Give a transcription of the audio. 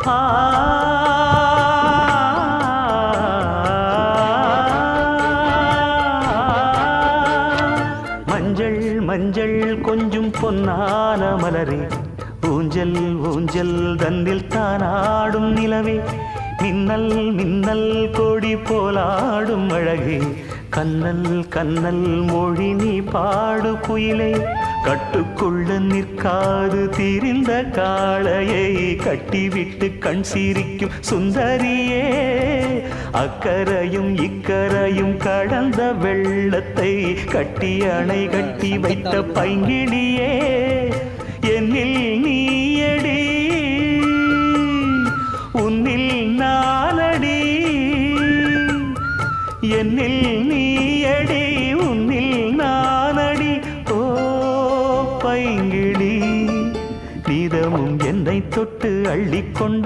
ஆ மஞ்சள் மஞ்சள் கொஞ்சம் பொன்னான மலரே, ஊஞ்சல் ஊஞ்சல் தன்னில் தானாடும் நிலவே, மின்னல் மின்னல் கொடி போலாடும் அழகே, கண்ணல் கண்ணல் மொழி நீ பாடு குயிலே, கட்டுக்குள்ள நிற்காது திரிந்த காளையை கட்டிவிட்டு கண் சிரிக்கும் சுந்தரியே, அக்கரையும் இக்கரையும் கடந்த வெள்ளத்தை கட்டி அணை கட்டி வைத்த பைங்கிளியே, என்னில் நீயடி உன்னில் நானடி, என்னில் நீயடி உன்னில் நானடி. ஓ பைங்கிளி, நீதமும் என்னை தொட்டு அள்ளிக்கொண்டு